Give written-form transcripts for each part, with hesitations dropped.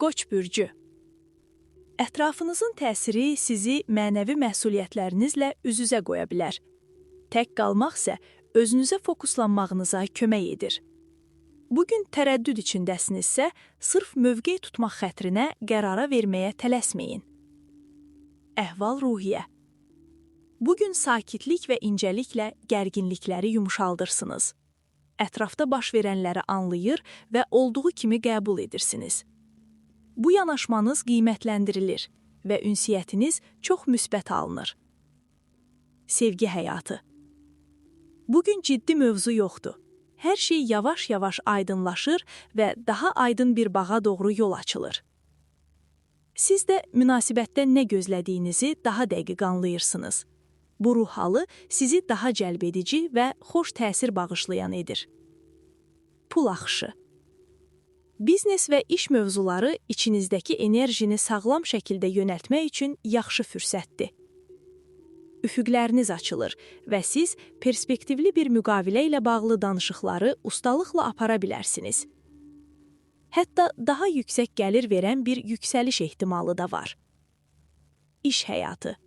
Qoç bürcü. Ətrafınızın təsiri sizi mənəvi məsuliyyətlərinizlə üz-üzə qoya bilər. Tək qalmaq isə özünüzə fokuslanmağınıza kömək edir. Bugün tərəddüd içindəsinizsə, sırf mövqe tutmaq xətrinə qərara verməyə tələsməyin. Əhval-ruhiyyə. Bugün sakitlik və incəliklə gərginlikləri yumşaldırsınız. Ətrafda baş verənləri anlayır və olduğu kimi qəbul edirsiniz. Bu yanaşmanız qiymətləndirilir və ünsiyyətiniz çox müsbət alınır. Sevgi həyatı. Bugün ciddi mövzu yoxdur. Hər şey yavaş-yavaş aydınlaşır və daha aydın bir bağa doğru yol açılır. Siz də münasibətdə nə gözlədiyinizi daha dəqiq anlayırsınız. Bu ruh halı sizi daha cəlbedici və xoş təsir bağışlayan edir. Pul axışı. Biznes və iş mövzuları içinizdəki enerjini sağlam şəkildə yönəltmək üçün yaxşı fürsətdir. Üfüqləriniz açılır və siz perspektivli bir müqavilə ilə bağlı danışıqları ustalıqla apara bilərsiniz. Hətta daha yüksək gəlir verən bir yüksəliş ehtimalı da var. İş həyatı.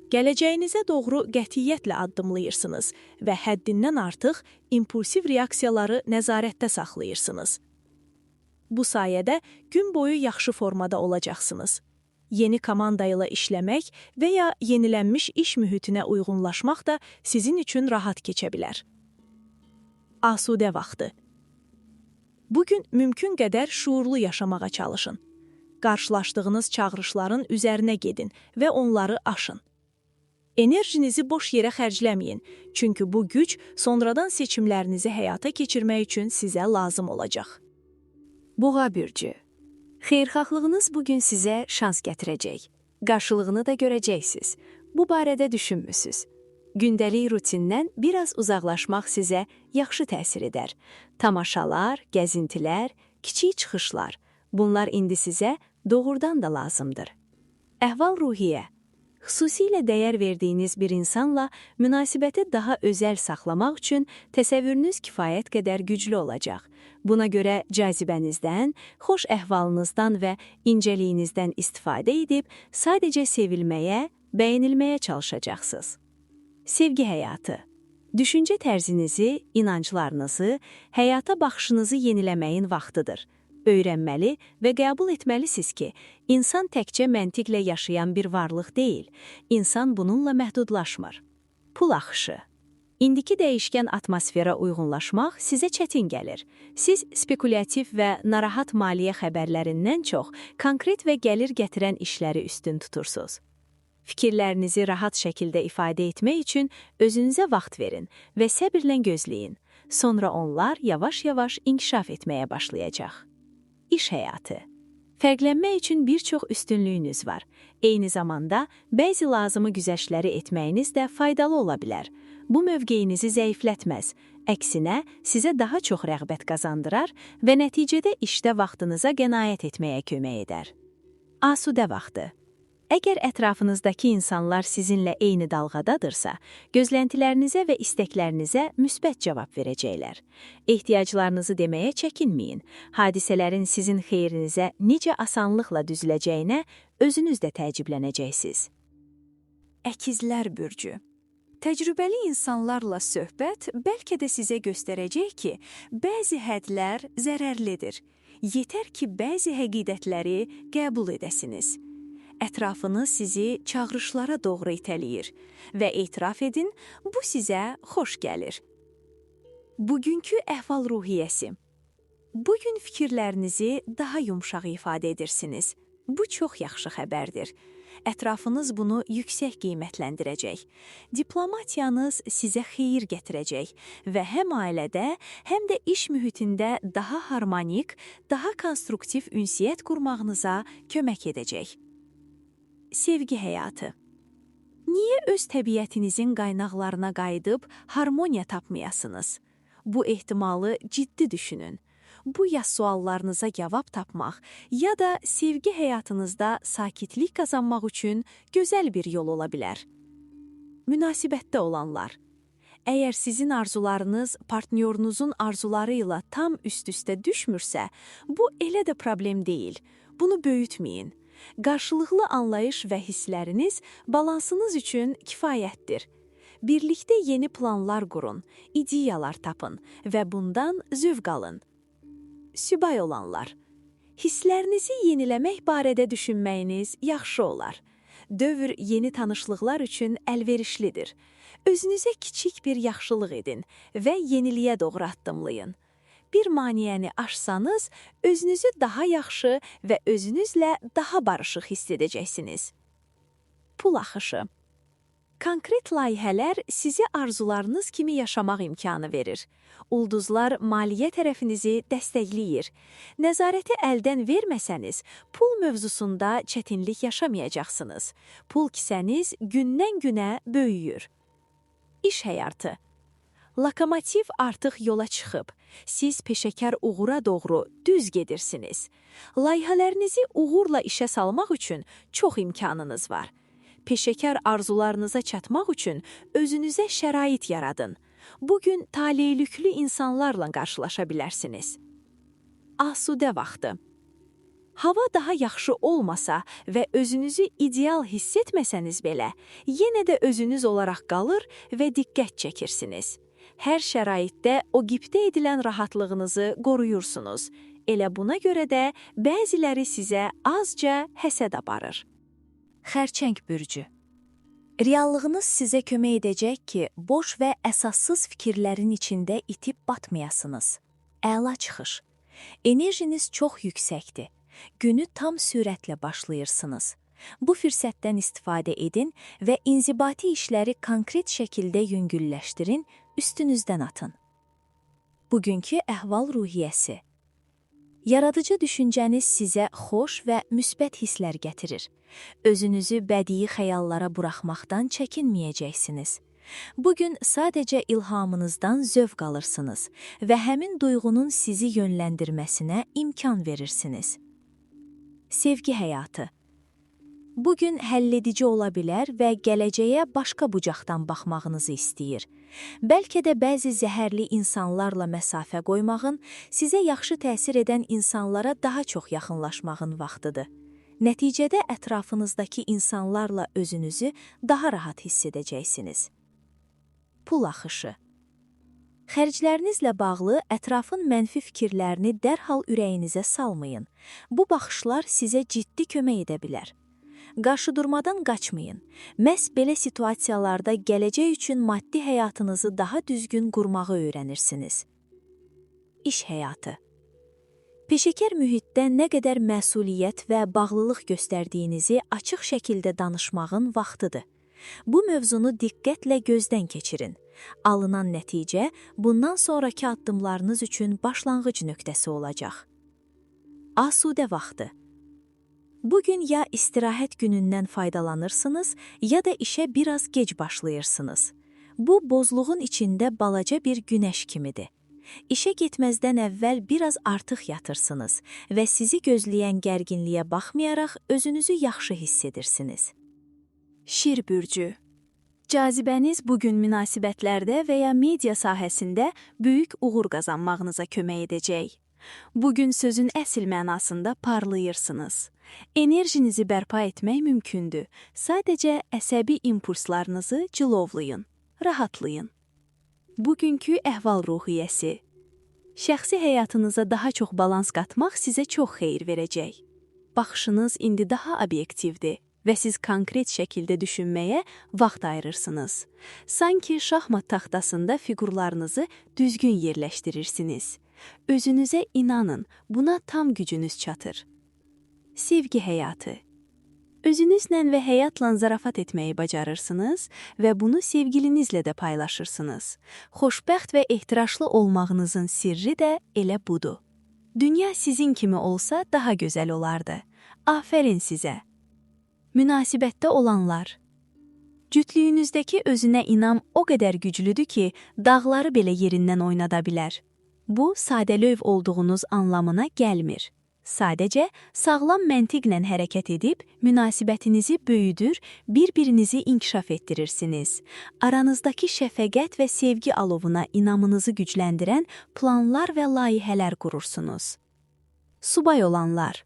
Gələcəyinizə doğru qətiyyətlə addımlayırsınız və həddindən artıq impulsiv reaksiyaları nəzarətdə saxlayırsınız. Bu sayədə gün boyu yaxşı formada olacaqsınız. Yeni komanda ilə işləmək və ya yenilənmiş iş mühitinə uyğunlaşmaq da sizin üçün rahat keçə bilər. Asudə vaxtı. Bugün mümkün qədər şuurlu yaşamağa çalışın. Qarşılaşdığınız çağırışların üzərinə gedin və onları aşın. Enerjinizi boş yerə xərcləməyin, çünki bu güc sonradan seçimlərinizi həyata keçirmək üçün sizə lazım olacaq. Boğa bürcü. Xeyirxahlığınız bugün sizə şans gətirəcək. Qarşılığını da görəcəksiniz. Bu barədə düşünmüsünüz. Gündəlik rutindən biraz uzaqlaşmaq sizə yaxşı təsir edər. Tamaşalar, gəzintilər, kiçik çıxışlar. Bunlar indi sizə doğrudan da lazımdır. Əhval-ruhiyyə. Xüsusilə dəyər verdiyiniz bir insanla münasibəti daha özəl saxlamaq üçün təsəvvürünüz kifayət qədər güclü olacaq. Buna görə cazibənizdən, xoş əhvalınızdan və incəliyinizdən istifadə edib sadəcə sevilməyə, bəyənilməyə çalışacaqsınız. Sevgi həyatı. Düşüncə tərzinizi, inanclarınızı, həyata baxışınızı yeniləməyin vaxtıdır. Öyrənməli və qəbul etməlisiniz ki, insan təkcə məntiqlə yaşayan bir varlıq deyil, insan bununla məhdudlaşmır. Pul axışı. İndiki dəyişkən atmosfera uyğunlaşmaq sizə çətin gəlir. Siz spekulyativ və narahat maliyyə xəbərlərindən çox konkret və gəlir gətirən işləri üstün tutursunuz. Fikirlərinizi rahat şəkildə ifadə etmək üçün özünüzə vaxt verin və səbirlə gözləyin. Sonra onlar yavaş-yavaş inkişaf etməyə başlayacaq. İş həyatı. Fərqlənmək üçün bir çox üstünlüyünüz var. Eyni zamanda bəzi lazımı güzəştləri etməyiniz də faydalı ola bilər. Bu mövqeyinizi zəiflətməz. Əksinə, sizə daha çox rəğbət qazandırar və nəticədə işdə vaxtınıza qənaət etməyə kömək edər. Asudə vaxtı. Əgər ətrafınızdakı insanlar sizinlə eyni dalğadadırsa, gözləntilərinizə və istəklərinizə müsbət cavab verəcəklər. Ehtiyaclarınızı deməyə çəkinməyin. Hadisələrin sizin xeyrinizə necə asanlıqla düzüləcəyinə özünüz də təəccüblənəcəksiniz. Əkizlər bürcü. Təcrübəli insanlarla söhbət bəlkə də sizə göstərəcək ki, bəzi hədlər zərərlidir. Yetər ki, bəzi həqiqətləri qəbul edəsiniz. Ətrafınız sizi çağırışlara doğru itələyir və etiraf edin, bu sizə xoş gəlir. Bugünkü əhval-ruhiyyəsi. Bugün fikirlərinizi daha yumşaq ifadə edirsiniz. Bu çox yaxşı xəbərdir. Ətrafınız bunu yüksək qiymətləndirəcək. Diplomatiyanız sizə xeyir gətirəcək və həm ailədə, həm də iş mühitində daha harmonik, daha konstruktiv ünsiyyət qurmağınıza kömək edəcək. Sevgi həyatı. Niyə öz təbiətinizin qaynaqlarına qayıdıb harmoniya tapmayasınız? Bu ehtimalı ciddi düşünün. Bu ya suallarınıza cavab tapmaq, ya da sevgi həyatınızda sakitlik qazanmaq üçün gözəl bir yol ola bilər. Münasibətdə olanlar. Əgər sizin arzularınız partnyorunuzun arzuları ilə tam üst-üstə düşmürsə, bu elə də problem deyil. Bunu böyütməyin. Qarşılıqlı anlayış və hissləriniz balansınız üçün kifayətdir. Birlikdə yeni planlar qurun, ideyalar tapın və bundan zövq alın. Sübay olanlar. Hisslərinizi yeniləmək barədə düşünməyiniz yaxşı olar. Dövr yeni tanışlıqlar üçün əlverişlidir. Özünüzə kiçik bir yaxşılıq edin və yeniliyə doğru addımlayın. Bir maniyəni aşsanız, özünüzü daha yaxşı və özünüzlə daha barışıq hiss edəcəksiniz. Pul axışı. Konkret layihələr sizi arzularınız kimi yaşamaq imkanı verir. Ulduzlar maliyyə tərəfinizi dəstəkləyir. Nəzarəti əldən verməsəniz, pul mövzusunda çətinlik yaşamayacaqsınız. Pul kisəniz gündən-günə böyüyür. İş həyatı. Lokomotiv artıq yola çıxıb. Siz peşəkar uğura doğru düz gedirsiniz. Layihələrinizi uğurla işə salmaq üçün çox imkanınız var. Peşəkar arzularınıza çatmaq üçün özünüzə şərait yaradın. Bugün taleyüklü insanlarla qarşılaşa bilərsiniz. Asudə vaxtı. Hava daha yaxşı olmasa və özünüzü ideal hiss etməsəniz belə, yenə də özünüz olaraq qalır və diqqət çəkirsiniz. Hər şəraitdə o qibdə edilən rahatlığınızı qoruyursunuz. Elə buna görə də bəziləri sizə azca həsəd aparır. Xərçəng bürcü. Reallığınız sizə kömək edəcək ki, boş və əsassız fikirlərin içində itib batmayasınız. Əla çıxış. Enerjiniz çox yüksəkdir. Günü tam sürətlə başlayırsınız. Bu fürsətdən istifadə edin və inzibati işləri konkret şəkildə yüngülləşdirin, üstünüzdən atın. Bugünkü əhval-ruhiyyəsi. Yaradıcı düşüncəniz sizə xoş və müsbət hisslər gətirir. Özünüzü bədii xəyallara buraxmaqdan çəkinməyəcəksiniz. Bugün sadəcə ilhamınızdan zövq alırsınız və həmin duyğunun sizi yönləndirməsinə imkan verirsiniz. Sevgi həyatı. Bugün həlledici ola bilər və gələcəyə başqa bucaqdan baxmağınızı istəyir. Bəlkə də bəzi zəhərli insanlarla məsafə qoymağın, sizə yaxşı təsir edən insanlara daha çox yaxınlaşmağın vaxtıdır. Nəticədə ətrafınızdakı insanlarla özünüzü daha rahat hiss edəcəksiniz. Pul axışı. Xərclərinizlə bağlı ətrafın mənfi fikirlərini dərhal ürəyinizə salmayın. Bu baxışlar sizə ciddi kömək edə bilər. Qarşıdurmadan qaçmayın. Məhz belə situasiyalarda gələcək üçün maddi həyatınızı daha düzgün qurmağı öyrənirsiniz. İş həyatı. Peşəkar mühitdə nə qədər məsuliyyət və bağlılıq göstərdiyinizi açıq şəkildə danışmağın vaxtıdır. Bu mövzunu diqqətlə gözdən keçirin. Alınan nəticə bundan sonraki addımlarınız üçün başlanğıc nöqtəsi olacaq. Asudə vaxtı. Bugün ya istirahət günündən faydalanırsınız, ya da işə biraz gec başlayırsınız. Bu, bozluğun içində balaca bir günəş kimidir. İşə getməzdən əvvəl biraz artıq yatırsınız və sizi gözləyən gərginliyə baxmayaraq özünüzü yaxşı hiss edirsiniz. Şir bürcü. Cazibəniz bugün münasibətlərdə və ya media sahəsində böyük uğur qazanmağınıza kömək edəcək. Bugün sözün əsl mənasında parlayırsınız. Enerjinizi bərpa etmək mümkündür. Sadəcə əsəbi impulslarınızı cilovlayın, rahatlayın. Bugünkü əhval-ruhiyyəsi. Şəxsi həyatınıza daha çox balans qatmaq sizə çox xeyir verəcək. Baxışınız indi daha obyektivdir və siz konkret şəkildə düşünməyə vaxt ayırırsınız. Sanki şahmat taxtasında fiqurlarınızı düzgün yerləşdirirsiniz. Özünüzə inanın, buna tam gücünüz çatır. Sevgi həyatı. Özünüzlə və həyatla zarafat etməyi bacarırsınız və bunu sevgilinizlə də paylaşırsınız. Xoşbəxt və ehtiraşlı olmağınızın sirri də elə budur. Dünya sizin kimi olsa daha gözəl olardı. Afərin sizə. Münasibətdə olanlar. Cütlüyünüzdəki özünə inam o qədər güclüdür ki, dağları belə yerindən oynada bilər. Bu, sadəlövh olduğunuz anlamına gəlmir. Sadəcə sağlam məntiqlə hərəkət edib münasibətinizi böyüdür, bir-birinizi inkişaf etdirirsiniz. Aranızdakı şəfəqət və sevgi alovuna inamınızı gücləndirən planlar və layihələr qurursunuz. Subay olanlar.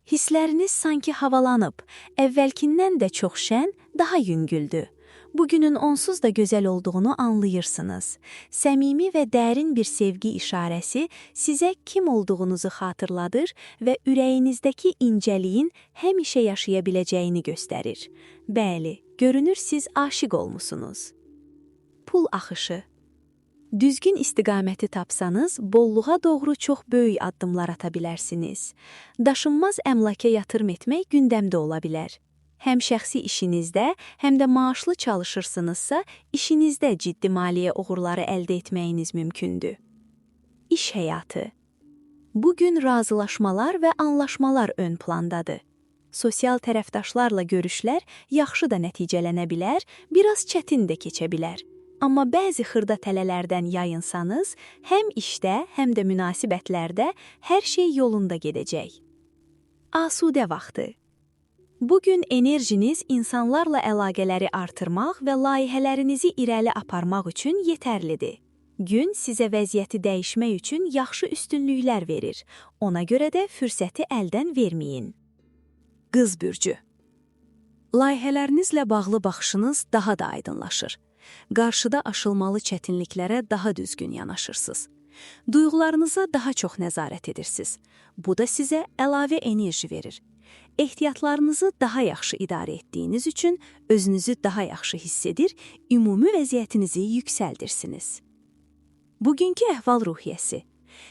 Hissləriniz sanki havalanıb, əvvəlkindən də çox şən, daha yüngüldür. Bugünün onsuz da gözəl olduğunu anlayırsınız. Səmimi və dərin bir sevgi işarəsi sizə kim olduğunuzu xatırladır və ürəyinizdəki incəliyin həmişə yaşaya biləcəyini göstərir. Bəli, görünür siz aşiq olmusunuz. Pul axışı. Düzgün istiqaməti tapsanız, bolluğa doğru çox böyük addımlar ata bilərsiniz. Daşınmaz əmlaka yatırım etmək gündəmdə ola bilər. Həm şəxsi işinizdə, həm də maaşlı çalışırsınızsa, işinizdə ciddi maliyyə uğurları əldə etməyiniz mümkündür. İş həyatı. Bugün razılaşmalar və anlaşmalar ön plandadır. Sosial tərəfdaşlarla görüşlər yaxşı da nəticələnə bilər, biraz çətin də keçə bilər. Amma bəzi xırda tələlərdən yayınsanız, həm işdə, həm də münasibətlərdə hər şey yolunda gedəcək. Asudə vaxtı. Bugün enerjiniz insanlarla əlaqələri artırmaq və layihələrinizi irəli aparmaq üçün yetərlidir. Gün sizə vəziyyəti dəyişmək üçün yaxşı üstünlüklər verir. Ona görə də fürsəti əldən verməyin. Qız bürcü. Layihələrinizlə bağlı baxışınız daha da aydınlaşır. Qarşıda aşılmalı çətinliklərə daha düzgün yanaşırsınız. Duyğularınıza daha çox nəzarət edirsiniz. Bu da sizə əlavə enerji verir. Ehtiyatlarınızı daha yaxşı idarə etdiyiniz üçün özünüzü daha yaxşı hiss edir, ümumi vəziyyətinizi yüksəldirsiniz. Bugünkü əhval-ruhiyyəsi.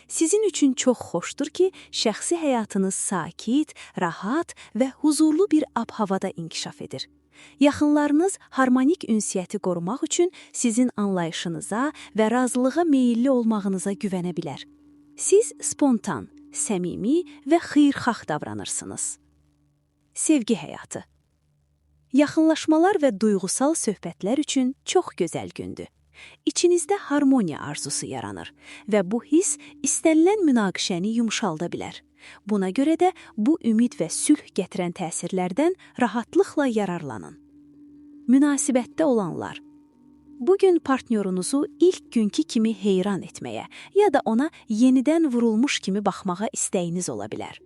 Sizin üçün çox xoşdur ki, şəxsi həyatınız sakit, rahat və huzurlu bir ab-havada inkişaf edir. Yaxınlarınız harmonik ünsiyyəti qorumaq üçün sizin anlayışınıza və razılığa meyilli olmağınıza güvənə bilər. Siz spontan, səmimi və xeyirxah davranırsınız. Sevgi həyatı. Yaxınlaşmalar və duyğusal söhbətlər üçün çox gözəl gündür. İçinizdə harmoniya arzusu yaranır və bu hiss istənilən münaqişəni yumşalda bilər. Buna görə də bu ümid və sülh gətirən təsirlərdən rahatlıqla yararlanın. Münasibətdə olanlar. Bugün partnyorunuzu ilk günkü kimi heyran etməyə ya da ona yenidən vurulmuş kimi baxmağa istəyiniz ola bilər.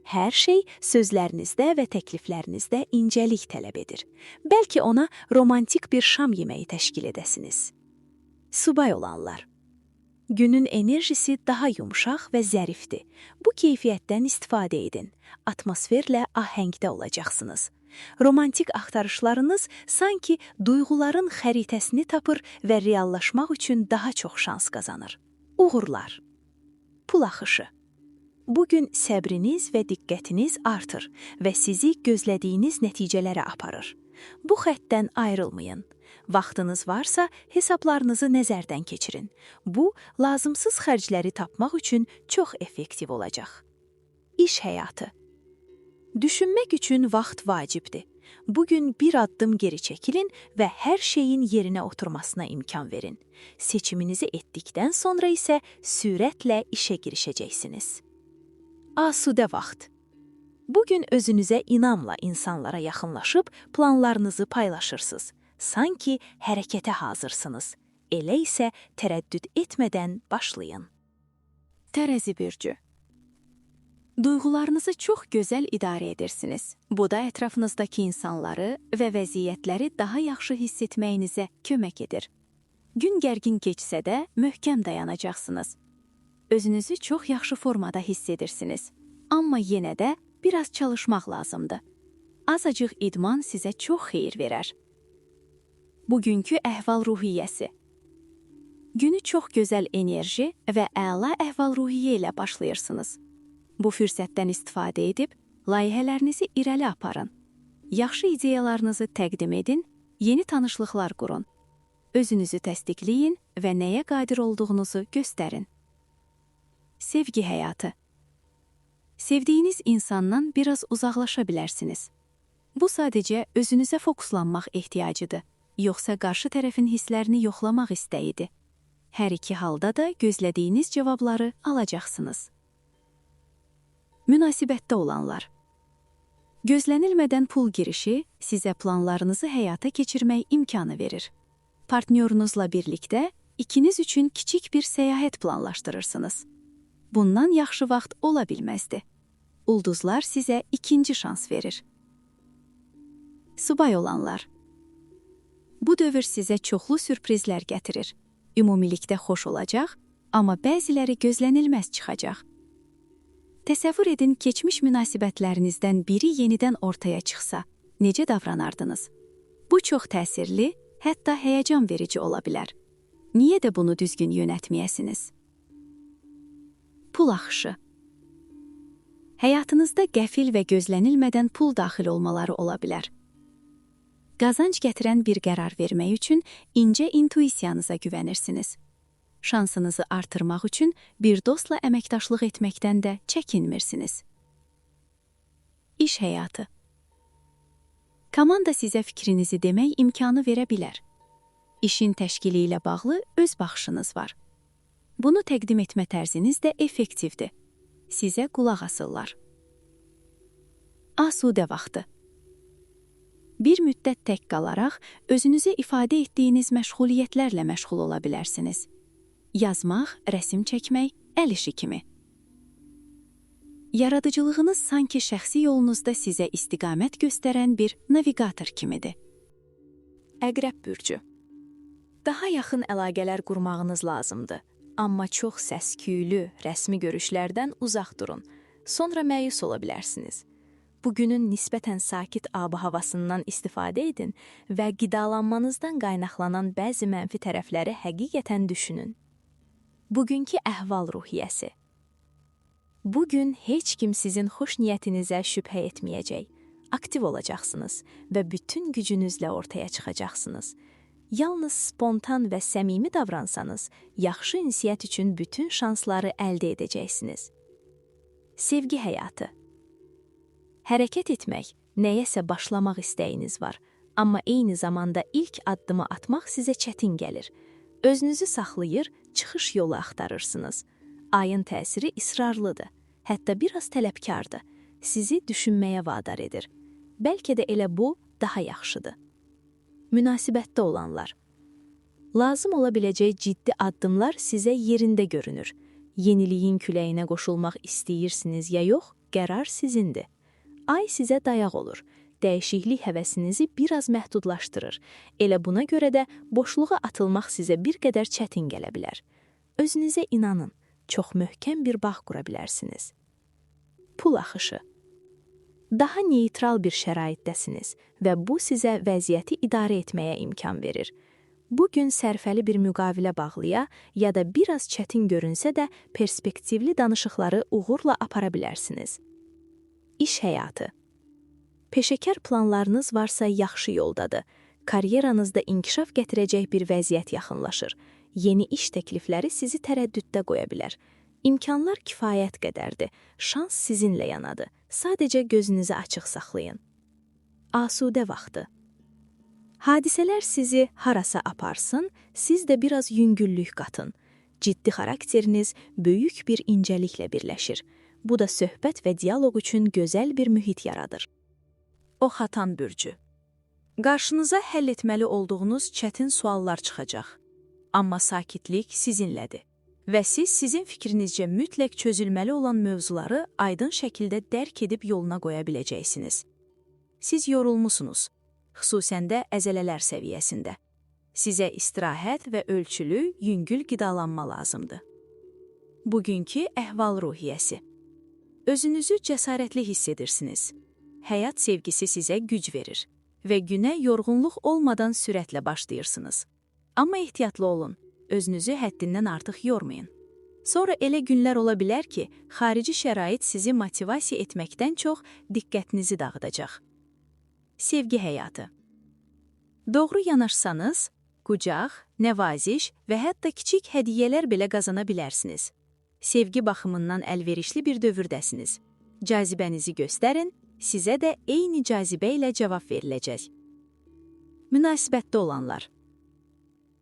Hər şey sözlərinizdə və təkliflərinizdə incəlik tələb edir. Bəlkə ona romantik bir şam yeməyi təşkil edəsiniz. Subay olanlar. Günün enerjisi daha yumşaq və zərifdir. Bu keyfiyyətdən istifadə edin. Atmosferlə ahəngdə olacaqsınız. Romantik axtarışlarınız sanki duyğuların xəritəsini tapır və reallaşmaq üçün daha çox şans qazanır. Uğurlar. Pul axışı. Bugün səbriniz və diqqətiniz artır və sizi gözlədiyiniz nəticələrə aparır. Bu xəttdən ayrılmayın. Vaxtınız varsa hesablarınızı nəzərdən keçirin. Bu, lazımsız xərcləri tapmaq üçün çox effektiv olacaq. İş həyatı. Düşünmək üçün vaxt vacibdir. Bugün bir addım geri çəkilin və hər şeyin yerinə oturmasına imkan verin. Seçiminizi etdikdən sonra isə sürətlə işə girişəcəksiniz. Asudə vaxt. Bugün özünüzə inamla insanlara yaxınlaşıb planlarınızı paylaşırsınız. Sanki hərəkətə hazırsınız. Elə isə tərəddüd etmədən başlayın. Tərəzi bürcü. Duyğularınızı çox gözəl idarə edirsiniz. Bu da ətrafınızdakı insanları və vəziyyətləri daha yaxşı hiss etməyinizə kömək edir. Gün gərgin keçsə də möhkəm dayanacaqsınız. Özünüzü çox yaxşı formada hiss edirsiniz. Amma yenə də biraz çalışmaq lazımdır. Azacıq idman sizə çox xeyir verər. Bugünkü əhval-ruhiyyəsi. Günü çox gözəl enerji və əla əhval-ruhiyyə ilə başlayırsınız. Bu fürsətdən istifadə edib, layihələrinizi irəli aparın. Yaxşı ideyalarınızı təqdim edin, yeni tanışlıqlar qurun. Özünüzü təsdiqləyin və nəyə qadir olduğunuzu göstərin. Sevgi həyatı. Sevdiyiniz insandan biraz uzaqlaşa bilərsiniz. Bu sadəcə özünüzə fokuslanmaq ehtiyacıdır, yoxsa qarşı tərəfin hisslərini yoxlamaq istəyidir. Hər iki halda da gözlədiyiniz cavabları alacaqsınız. Münasibətdə olanlar. Gözlənilmədən pul girişi sizə planlarınızı həyata keçirmək imkanı verir. Partnyorunuzla birlikdə ikiniz üçün kiçik bir səyahət planlaşdırırsınız. Bundan yaxşı vaxt ola bilməzdi. Ulduzlar sizə ikinci şans verir. Subay olanlar. Bu dövr sizə çoxlu sürprizlər gətirir. Ümumilikdə xoş olacaq, amma bəziləri gözlənilməz çıxacaq. Təsəvvür edin, keçmiş münasibətlərinizdən biri yenidən ortaya çıxsa, necə davranardınız? Bu çox təsirli, hətta həyəcan verici ola bilər. Niyə də bunu düzgün yönətməyəsiniz? Pul axışı. Həyatınızda qəfil və gözlənilmədən pul daxil olmaları ola bilər. Qazanc gətirən bir qərar vermək üçün incə intuisiyanıza güvənirsiniz. Şansınızı artırmaq üçün bir dostla əməkdaşlıq etməkdən də çəkinmirsiniz. İş həyatı. Komanda sizə fikrinizi demək imkanı verə bilər. İşin təşkili ilə bağlı öz baxışınız var. Bunu təqdim etmə tərziniz də effektivdir. Sizə qulaq asırlar. Asudə vaxtı. Bir müddət tək qalaraq özünüzü ifadə etdiyiniz məşğuliyyətlərlə məşğul ola bilərsiniz. Yazmaq, rəsm çəkmək, əl işi kimi. Yaradıcılığınız sanki şəxsi yolunuzda sizə istiqamət göstərən bir navigator kimidir. Əqrəb bürcü. Daha yaxın əlaqələr qurmağınız lazımdır. Amma çox səs-küylü, rəsmi görüşlərdən uzaq durun. Sonra məyus ola bilərsiniz. Bugünün nisbətən sakit ab-havasından istifadə edin və qidalanmanızdan qaynaqlanan bəzi mənfi tərəfləri həqiqətən düşünün. Bugünkü əhval-ruhiyyəsi. Bugün heç kim sizin xoş niyyətinizə şübhə etməyəcək. Aktiv olacaqsınız və bütün gücünüzlə ortaya çıxacaqsınız. Yalnız spontan və səmimi davransanız, yaxşı ünsiyyət üçün bütün şansları əldə edəcəksiniz. Sevgi həyatı. Hərəkət etmək, nəyəsə başlamaq istəyiniz var, amma eyni zamanda ilk addımı atmaq sizə çətin gəlir. Özünüzü saxlayır, çıxış yolu axtarırsınız. Ayın təsiri israrlıdır, hətta biraz tələbkardır. Sizi düşünməyə vadar edir. Bəlkə də elə bu daha yaxşıdır. Münasibətdə olanlar. Lazım ola biləcək ciddi addımlar sizə yerində görünür. Yeniliyin küləyinə qoşulmaq istəyirsiniz ya yox, qərar sizindir. Ay sizə dayaq olur. Dəyişiklik həvəsinizi biraz məhdudlaşdırır. Elə buna görə də boşluğa atılmaq sizə bir qədər çətin gələ bilər. Özünüzə inanın, çox möhkəm bir bağ qura bilərsiniz. Pul axışı. Daha neytral bir şəraitdəsiniz və bu sizə vəziyyəti idarə etməyə imkan verir. Bugün sərfəli bir müqavilə bağlaya ya da biraz çətin görünsə də perspektivli danışıqları uğurla apara bilərsiniz. İş həyatı. Peşəkar planlarınız varsa yaxşı yoldadır. Karyeranızda inkişaf gətirəcək bir vəziyyət yaxınlaşır. Yeni iş təklifləri sizi tərəddüddə qoya bilər. İmkanlar kifayət qədərdir. Şans sizinlə yanadır. Sadəcə gözünüzü açıq saxlayın. Asudə vaxtı. Hadisələr sizi harasa aparsın, siz də biraz yüngüllük qatın. Ciddi xarakteriniz böyük bir incəliklə birləşir. Bu da söhbət və dialoq üçün gözəl bir mühit yaradır. Oxatan bürcü. Qarşınıza həll etməli olduğunuz çətin suallar çıxacaq. Amma sakitlik sizinlədir. Və siz sizin fikrinizcə mütləq çözülməli olan mövzuları aydın şəkildə dərk edib yoluna qoya biləcəksiniz. Siz yorulmusunuz, xüsusən də əzələlər səviyyəsində. Sizə istirahət və ölçülü, yüngül qidalanma lazımdır. Bugünkü əhval-ruhiyyəsi. Özünüzü cəsarətli hiss edirsiniz. Həyat sevgisi sizə güc verir və günə yorğunluq olmadan sürətlə başlayırsınız. Amma ehtiyatlı olun. Özünüzü həddindən artıq yormayın. Sonra elə günlər ola bilər ki, xarici şərait sizi motivasiya etməkdən çox diqqətinizi dağıdacaq. Sevgi həyatı. Doğru yanaşsanız, qucaq, nəvaziş və hətta kiçik hədiyyələr belə qazana bilərsiniz. Sevgi baxımından əlverişli bir dövrdəsiniz. Cazibənizi göstərin, sizə də eyni cazibə ilə cavab veriləcək. Münasibətdə olanlar.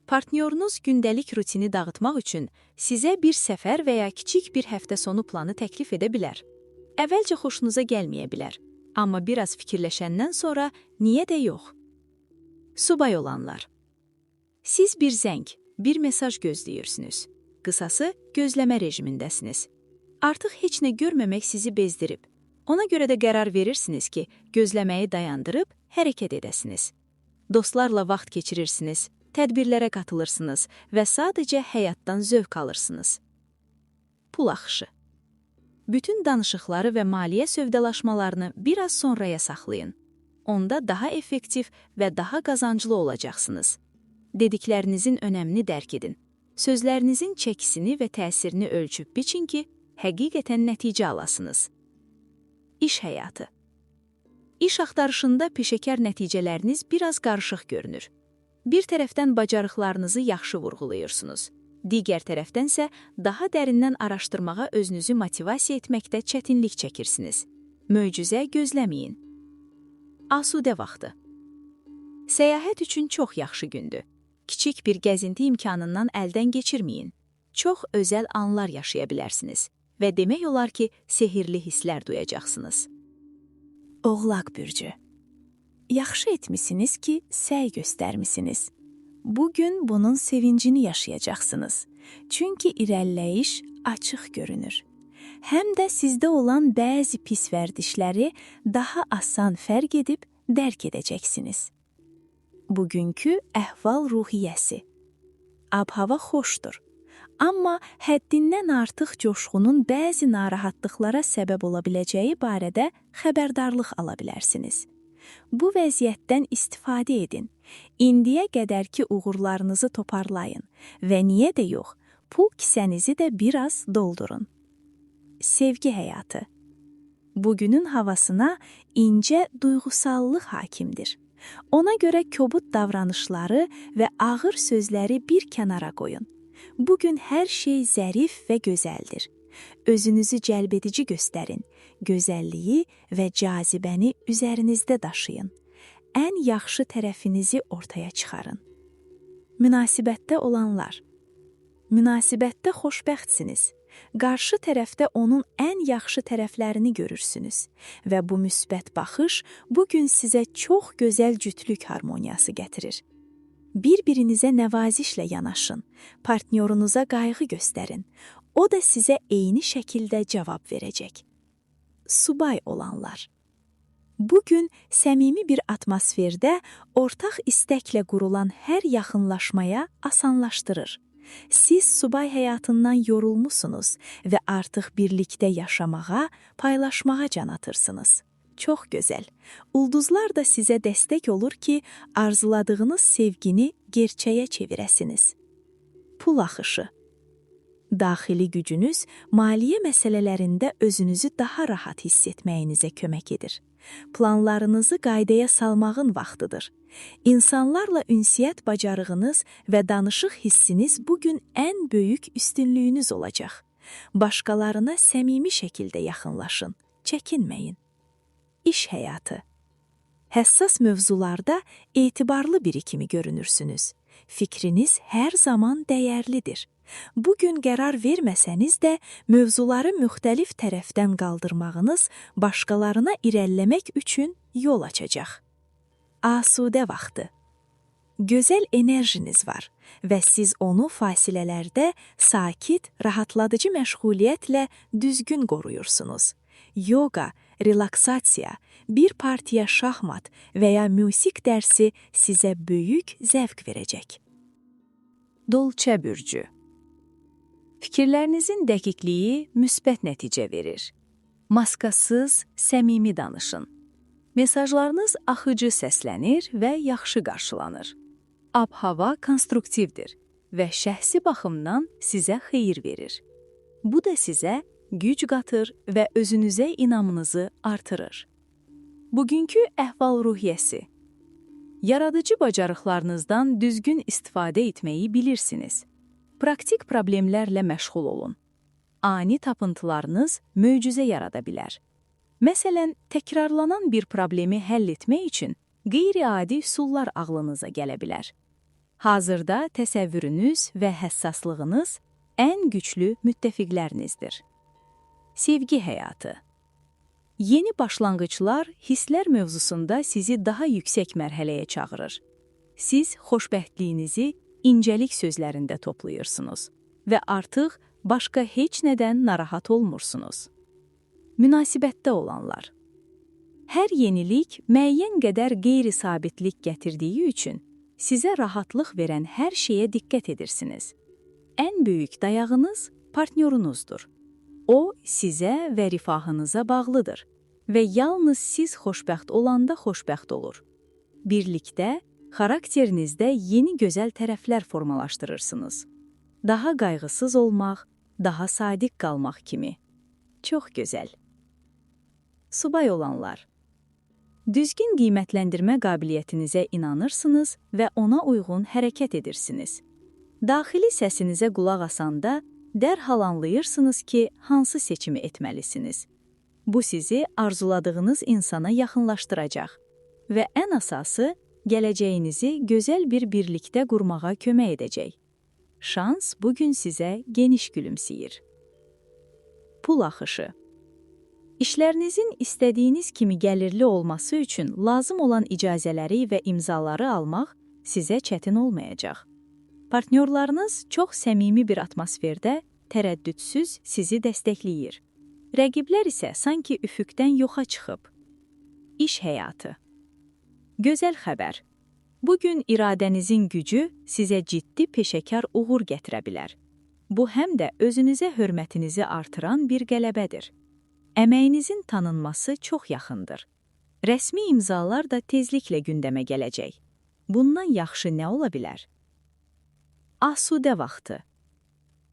Partnyorunuz gündəlik rutini dağıtmaq üçün sizə bir səfər və ya kiçik bir həftə sonu planı təklif edə bilər. Əvvəlcə xoşunuza gəlməyə bilər, amma biraz fikirləşəndən sonra niyə də yox? Subay olanlar. Siz bir zəng, bir mesaj gözləyirsiniz. Qısası, gözləmə rejimindəsiniz. Artıq heç nə görməmək sizi bezdirib. Ona görə də qərar verirsiniz ki, gözləməyi dayandırıb hərəkət edəsiniz. Dostlarla vaxt keçirirsiniz, tədbirlərə qatılırsınız və sadəcə həyatdan zövq alırsınız. Pul axışı. Bütün danışıqları və maliyyə sövdəlaşmalarını biraz sonraya saxlayın. Onda daha effektiv və daha qazanclı olacaqsınız. Dediklərinizin önəmini dərk edin. Sözlərinizin çəkisini və təsirini ölçüb biçin ki, həqiqətən nəticə alasınız. İş həyatı. İş axtarışında peşəkar nəticələriniz biraz qarışıq görünür. Bir tərəfdən bacarıqlarınızı yaxşı vurğulayırsınız. Digər tərəfdənsə daha dərindən araşdırmağa özünüzü motivasiya etməkdə çətinlik çəkirsiniz. Möcüzə gözləməyin. Asudə vaxtı. Səyahət üçün çox yaxşı gündür. Kiçik bir gəzinti imkanından əldən keçirməyin. Çox özəl anlar yaşaya bilərsiniz və demək olar ki, sehirli hisslər duyacaqsınız. Oğlaq bürcü. Yaxşı etmisiniz ki, səy göstərmisiniz. Bugün bunun sevincini yaşayacaqsınız. Çünki irəliləyiş açıq görünür. Həm də sizdə olan bəzi pis vərdişləri daha asan fərq edib dərk edəcəksiniz. Bugünkü əhval-ruhiyyəsi. Ab-hava xoşdur. Amma həddindən artıq coşğunun bəzi narahatlıqlara səbəb ola biləcəyi barədə xəbərdarlıq ala bilərsiniz. Bu vəziyyətdən istifadə edin. İndiyə qədərki uğurlarınızı toparlayın və niyə də yox, pul kisənizi də biraz doldurun. Sevgi həyatı. Bugünün havasına incə duyğusallıq hakimdir. Ona görə kobud davranışları və ağır sözləri bir kənara qoyun. Bugün hər şey zərif və gözəldir. Özünüzü cəlbedici göstərin, gözəlliyi və cazibəni üzərinizdə daşıyın. Ən yaxşı tərəfinizi ortaya çıxarın. Münasibətdə olanlar. Münasibətdə xoşbəxtsiniz. Qarşı tərəfdə onun ən yaxşı tərəflərini görürsünüz və bu müsbət baxış bugün sizə çox gözəl cütlük harmoniyası gətirir. Bir-birinizə nəvazişlə yanaşın, partnyorunuza qayğı göstərin. O da sizə eyni şəkildə cavab verəcək. Subay olanlar. Bugün səmimi bir atmosferdə ortaq istəklə qurulan hər yaxınlaşmaya asanlaşdırır. Siz subay həyatından yorulmusunuz və artıq birlikdə yaşamağa, paylaşmağa can atırsınız. Çox gözəl. Ulduzlar da sizə dəstək olur ki, arzuladığınız sevgini gerçəyə çevirəsiniz. Pul axışı. Daxili gücünüz maliyyə məsələlərində özünüzü daha rahat hiss etməyinizə kömək edir. Planlarınızı qaydaya salmağın vaxtıdır. İnsanlarla ünsiyyət bacarığınız və danışıq hissiniz bugün ən böyük üstünlüyünüz olacaq. Başqalarına səmimi şəkildə yaxınlaşın, çəkinməyin. İş həyatı. Həssas mövzularda etibarlı biri kimi görünürsünüz. Fikriniz hər zaman dəyərlidir. Bugün qərar verməsəniz də mövzuları müxtəlif tərəfdən qaldırmağınız başqalarına irəliləmək üçün yol açacaq. Asudə vaxtı. Gözəl enerjiniz var və siz onu fasilələrdə sakit, rahatladıcı məşğuliyyətlə düzgün qoruyursunuz. Yoga, relaksasiya, bir partiya şahmat və ya musiq dərsi sizə böyük zəvq verəcək. Dolçə bürcü. Fikirlərinizin dəqiqliyi müsbət nəticə verir. Maskasız, səmimi danışın. Mesajlarınız axıcı səslənir və yaxşı qarşılanır. Ab-hava konstruktivdir və şəxsi baxımdan sizə xeyir verir. Bu da sizə güc qatır və özünüzə inamınızı artırır. Bugünkü əhval-ruhiyyəsi. Yaradıcı bacarıqlarınızdan düzgün istifadə etməyi bilirsiniz. Praktik problemlərlə məşğul olun. Ani tapıntılarınız möcüzə yarada bilər. Məsələn, təkrarlanan bir problemi həll etmək üçün qeyri-adi üsullar ağlınıza gələ bilər. Hazırda təsəvvürünüz və həssaslığınız ən güclü müttəfiqlərinizdir. Sevgi həyatı. Yeni başlanğıclar hisslər mövzusunda sizi daha yüksək mərhələyə çağırır. Siz xoşbəxtliyinizi incəlik sözlərində toplayırsınız və artıq başqa heç nədən narahat olmursunuz. Münasibətdə olanlar. Hər yenilik müəyyən qədər qeyri-sabitlik gətirdiyi üçün sizə rahatlıq verən hər şeyə diqqət edirsiniz. Ən böyük dayağınız partnyorunuzdur. O, sizə və rifahınıza bağlıdır və yalnız siz xoşbəxt olanda xoşbəxt olur. Birlikdə, xarakterinizdə yeni gözəl tərəflər formalaşdırırsınız. Daha qayğısız olmaq, daha sadiq qalmaq kimi. Çox gözəl. Subay olanlar. Düzgün qiymətləndirmə qabiliyyətinizə inanırsınız və ona uyğun hərəkət edirsiniz. Daxili səsinizə qulaq asanda dərhal anlayırsınız ki, hansı seçimi etməlisiniz. Bu sizi arzuladığınız insana yaxınlaşdıracaq və ən əsası, gələcəyinizi gözəl bir birlikdə qurmağa kömək edəcək. Şans bugün sizə geniş gülümsəyir. Pul axışı. İşlərinizin istədiyiniz kimi gəlirli olması üçün lazım olan icazələri və imzaları almaq sizə çətin olmayacaq. Partnyorlarınız çox səmimi bir atmosferdə tərəddüdsüz sizi dəstəkləyir. Rəqiblər isə sanki üfüqdən yoxa çıxıb. İş həyatı. Gözəl xəbər. Bugün iradənizin gücü sizə ciddi peşəkar uğur gətirə bilər. Bu həm də özünüzə hörmətinizi artıran bir qələbədir. Əməyinizin tanınması çox yaxındır. Rəsmi imzalar da tezliklə gündəmə gələcək. Bundan yaxşı nə ola bilər? Asudə vaxtı.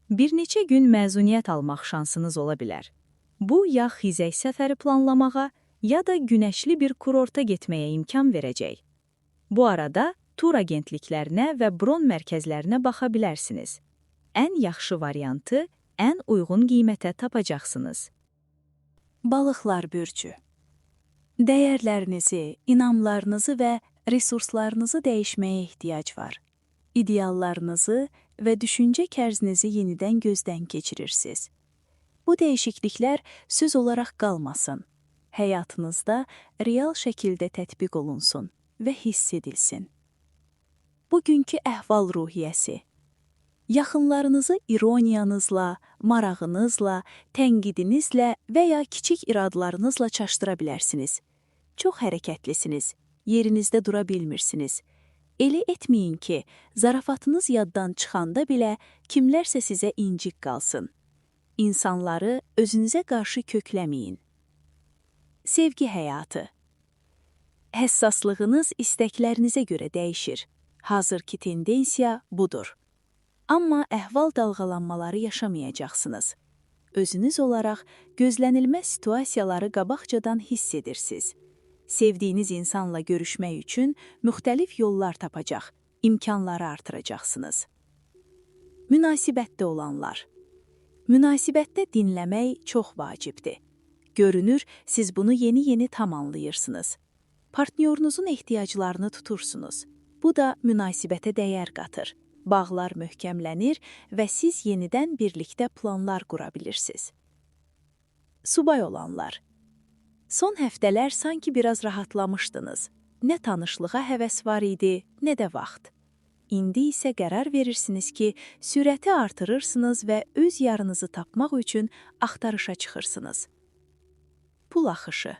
Bir neçə gün məzuniyyət almaq şansınız ola bilər. Bu, ya xizək səfəri planlamağa, ya da günəşli bir kurorta getməyə imkan verəcək. Bu arada tur agentliklərinə və bron mərkəzlərinə baxa bilərsiniz. Ən yaxşı variantı, ən uyğun qiymətə tapacaqsınız. Balıqlar bürcü. Dəyərlərinizi, inamlarınızı və resurslarınızı dəyişməyə ehtiyac var. İdeallarınızı və düşüncə kərzinizi yenidən gözdən keçirirsiniz. Bu dəyişikliklər söz olaraq qalmasın. Həyatınızda real şəkildə tətbiq olunsun və hiss edilsin. Bugünkü əhval-ruhiyyəsi. Yaxınlarınızı ironiyanızla, marağınızla, tənqidinizlə və ya kiçik iradlarınızla çaşdıra bilərsiniz. Çox hərəkətlisiniz, yerinizdə dura bilmirsiniz. Elə etməyin ki, zarafatınız yaddan çıxanda belə kimlərsə sizə incik qalsın. İnsanları özünüzə qarşı kökləməyin. Sevgi həyatı. Həssaslığınız istəklərinizə görə dəyişir. Hazırki tendensiya budur. Amma əhval dalğalanmaları yaşamayacaqsınız. Özünüz olaraq gözlənilməz situasiyaları qabaqcadan hiss edirsiniz. Sevdiyiniz insanla görüşmək üçün müxtəlif yollar tapacaq, imkanları artıracaqsınız. Münasibətdə olanlar. Münasibətdə dinləmək çox vacibdir. Görünür, siz bunu yeni tam anlayırsınız. Partnyorunuzun ehtiyaclarını tutursunuz. Bu da münasibətə dəyər qatır. Bağlar möhkəmlənir və siz yenidən birlikdə planlar qura bilirsiniz. Subay olanlar. Son həftələr sanki biraz rahatlamışdınız. Nə tanışlığa həvəs var idi, nə də vaxt. İndi isə qərar verirsiniz ki, sürəti artırırsınız və öz yarınızı tapmaq üçün axtarışa çıxırsınız. Pul axışı.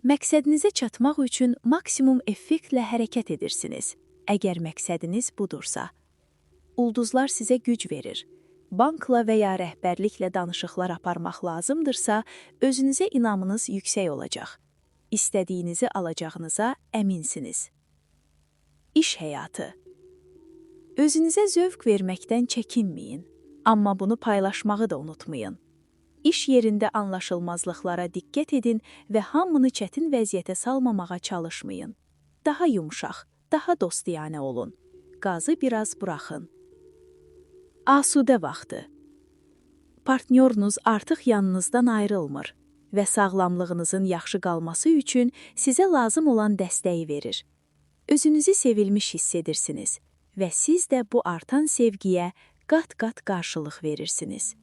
Məqsədinizə çatmaq üçün maksimum effektlə hərəkət edirsiniz, əgər məqsədiniz budursa. Ulduzlar sizə güc verir. Bankla və ya rəhbərliklə danışıqlar aparmaq lazımdırsa, özünüzə inamınız yüksək olacaq. İstədiyinizi alacağınıza əminsiniz. İş həyatı. Özünüzə zövq verməkdən çəkinməyin, amma bunu paylaşmağı da unutmayın. İş yerində anlaşılmazlıqlara diqqət edin və hamını çətin vəziyyətə salmamağa çalışmayın. Daha yumşaq, daha dostiyanə olun. Qazı biraz buraxın. Asudə vaxtı. Partnyorunuz artıq yanınızdan ayrılmır və sağlamlığınızın yaxşı qalması üçün sizə lazım olan dəstəyi verir. Özünüzü sevilmiş hiss edirsiniz və siz də bu artan sevgiyə qat-qat qarşılıq verirsiniz.